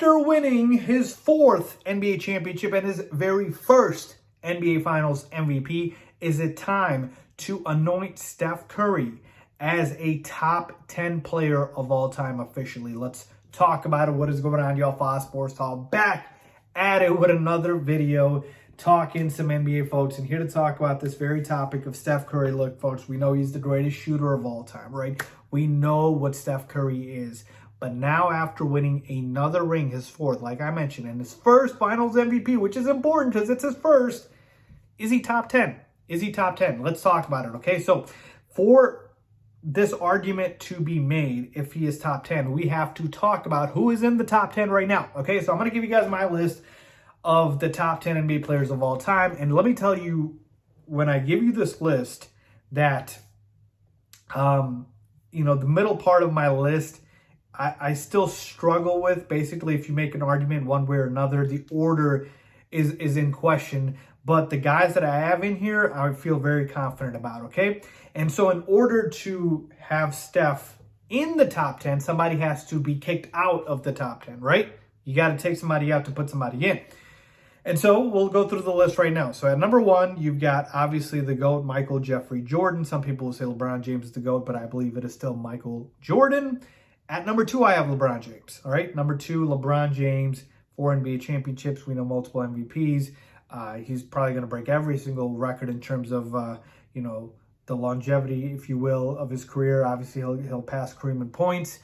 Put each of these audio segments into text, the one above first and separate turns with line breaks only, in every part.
After winning his 4th NBA championship and his very first NBA Finals MVP, is it time to anoint Steph Curry as a top 10 player of all time officially? Let's talk about it. What is going on, y'all? Faiz Sports Talk back at it with another video, talking some NBA, folks, and here to talk about this very topic of Steph Curry. Look, folks, we know he's the greatest shooter of all time, right? We know what Steph Curry is. But now, after winning another ring, his 4th, like I mentioned, and his first Finals MVP, which is important because it's his first, is he top 10? Is he top 10? Let's talk about it, okay? So, for this argument to be made, if he is top 10, we have to talk about who is in the top 10 right now, okay? So, I'm going to give you guys my list of the top 10 NBA players of all time. And let me tell you, when I give you this list, that, the middle part of my list, I still struggle with. Basically, if you make an argument one way or another, the order is in question. But the guys that I have in here, I feel very confident about, okay? And so in order to have Steph in the top 10, somebody has to be kicked out of the top 10, right? You got to take somebody out to put somebody in. And so we'll go through the list right now. So at number 1, you've got obviously the GOAT, Michael Jeffrey Jordan. Some people will say LeBron James is the GOAT, but I believe it is still Michael Jordan. At number 2, I have LeBron James. All right, number 2, LeBron James, 4 NBA championships. We know multiple MVPs. He's probably going to break every single record in terms of, the longevity, if you will, of his career. Obviously, he'll pass Kareem in points.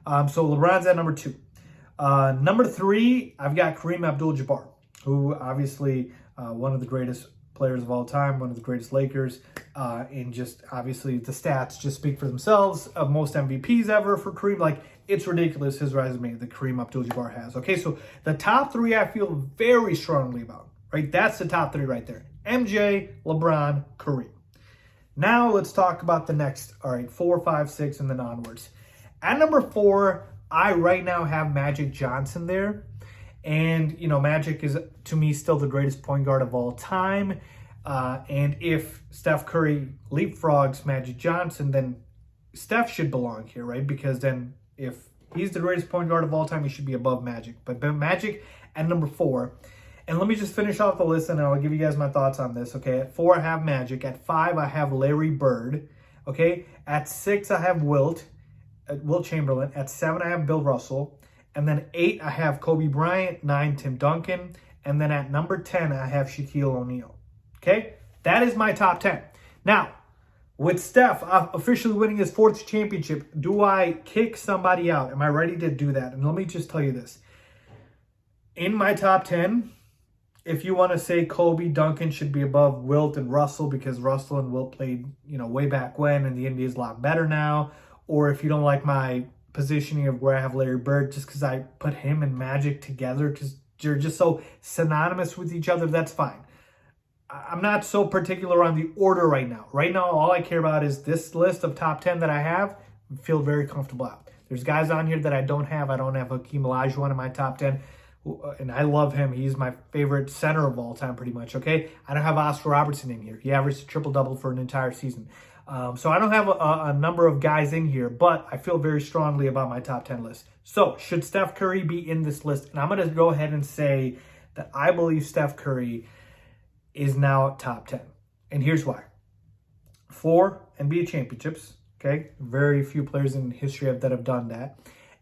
So LeBron's at number 2. Number 3, I've got Kareem Abdul-Jabbar, who obviously one of the greatest players of all time, one of the greatest Lakers, and just obviously the stats just speak for themselves of most MVPs ever for Kareem. Like, it's ridiculous, his resume that Kareem Abdul-Jabbar has. Okay, so the top 3 I feel very strongly about, right? That's the top 3 right there. MJ, LeBron, Kareem. Now let's talk about the next, 4, 5, 6, and then onwards. At number 4, I right now have Magic Johnson there. And, Magic is, to me, still the greatest point guard of all time. And if Steph Curry leapfrogs Magic Johnson, then Steph should belong here, right? Because then if he's the greatest point guard of all time, he should be above Magic. But Magic at number 4. And let me just finish off the list, and I'll give you guys my thoughts on this, okay? At 4, I have Magic. At 5, I have Larry Bird, okay? At 6, I have Wilt Chamberlain. At 7, I have Bill Russell. And then 8, I have Kobe Bryant. 9, Tim Duncan. And then at number 10, I have Shaquille O'Neal. Okay? That is my top 10. Now, with Steph officially winning his 4th championship, do I kick somebody out? Am I ready to do that? And let me just tell you this. In my top 10, if you want to say Kobe, Duncan should be above Wilt and Russell because Russell and Wilt played, way back when, and the NBA is a lot better now. Or if you don't like my positioning of where I have Larry Bird, just because I put him and Magic together because they're just so synonymous with each other, that's fine. I'm not so particular on the order right now. Right now, all I care about is this list of top 10 that I have. I feel very comfortable out. There's guys on here that I don't have. I don't have Hakeem Olajuwon in my top 10, and I love him. He's my favorite center of all time, pretty much, okay? I don't have Oscar Robertson in here. He averaged a triple-double for an entire season. So I don't have a number of guys in here, but I feel very strongly about my top 10 list. So should Steph Curry be in this list? And I'm going to go ahead and say that I believe Steph Curry is now top 10. And here's why. 4 NBA championships, okay? Very few players in history that have done that.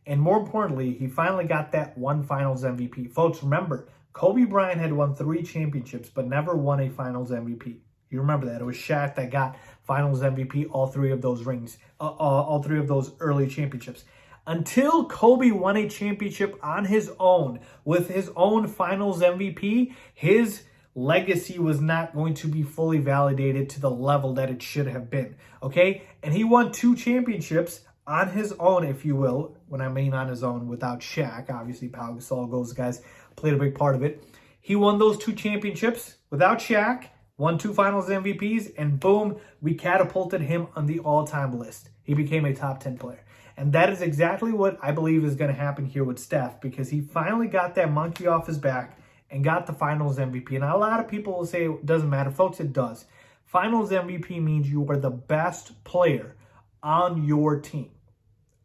And more importantly, he finally got that 1 Finals MVP. Folks, remember, Kobe Bryant had won 3 championships, but never won a Finals MVP. You remember that. It was Shaq that got Finals MVP, all 3 of those rings, all 3 of those early championships. Until Kobe won a championship on his own, with his own Finals MVP, his legacy was not going to be fully validated to the level that it should have been, okay? And he won 2 championships on his own, if you will. When I mean on his own, without Shaq, obviously Pau Gasol, those guys played a big part of it. He won those 2 championships without Shaq, won 2 Finals MVPs, and boom, we catapulted him on the all-time list. He became a top 10 player. And that is exactly what I believe is going to happen here with Steph, because he finally got that monkey off his back and got the Finals MVP. And a lot of people will say it doesn't matter. Folks, it does. Finals MVP means you are the best player on your team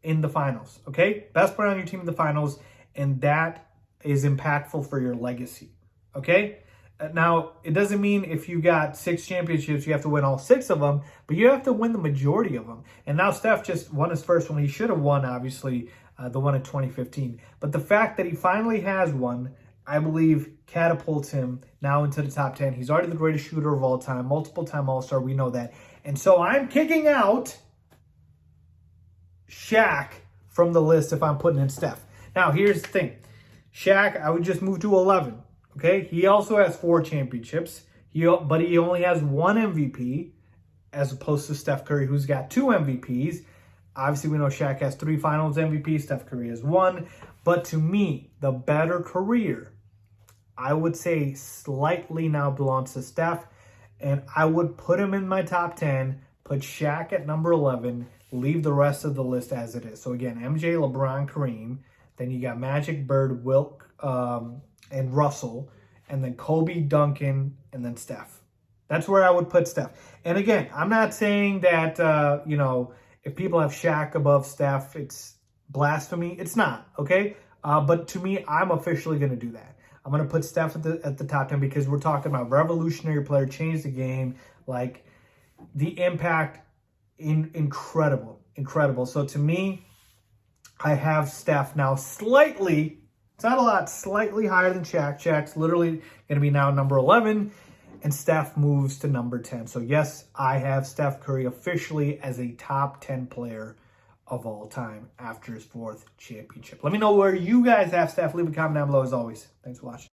in the finals, okay? Best player on your team in the finals, and that is impactful for your legacy. Okay? Now, it doesn't mean if you got 6 championships, you have to win all 6 of them, but you have to win the majority of them. And now Steph just won his first one. He should have won, obviously, the one in 2015. But the fact that he finally has one, I believe, catapults him now into the top 10. He's already the greatest shooter of all time, multiple-time All-Star. We know that. And so I'm kicking out Shaq from the list if I'm putting in Steph. Now, here's the thing. Shaq, I would just move to 11. Okay? He also has 4 championships, but he only has 1 MVP as opposed to Steph Curry, who's got 2 MVPs. Obviously, we know Shaq has 3 finals MVPs. Steph Curry has 1. But to me, the better career, I would say slightly now belongs to Steph. And I would put him in my top 10, put Shaq at number 11, leave the rest of the list as it is. So again, MJ, LeBron, Kareem. Then you got Magic, Bird, Wilt, and Russell. And then Kobe, Duncan, and then Steph. That's where I would put Steph. And again, I'm not saying that, if people have Shaq above Steph, it's blasphemy. It's not, okay? But to me, I'm officially going to do that. I'm going to put Steph at the top 10 because we're talking about revolutionary player, changed the game. Like, the impact, incredible. So to me, I have Steph now slightly, it's not a lot, slightly higher than Shaq. Shaq's literally going to be now number 11, and Steph moves to number 10. So yes, I have Steph Curry officially as a top 10 player of all time after his 4th championship. Let me know where you guys have Steph. Leave a comment down below as always. Thanks for watching.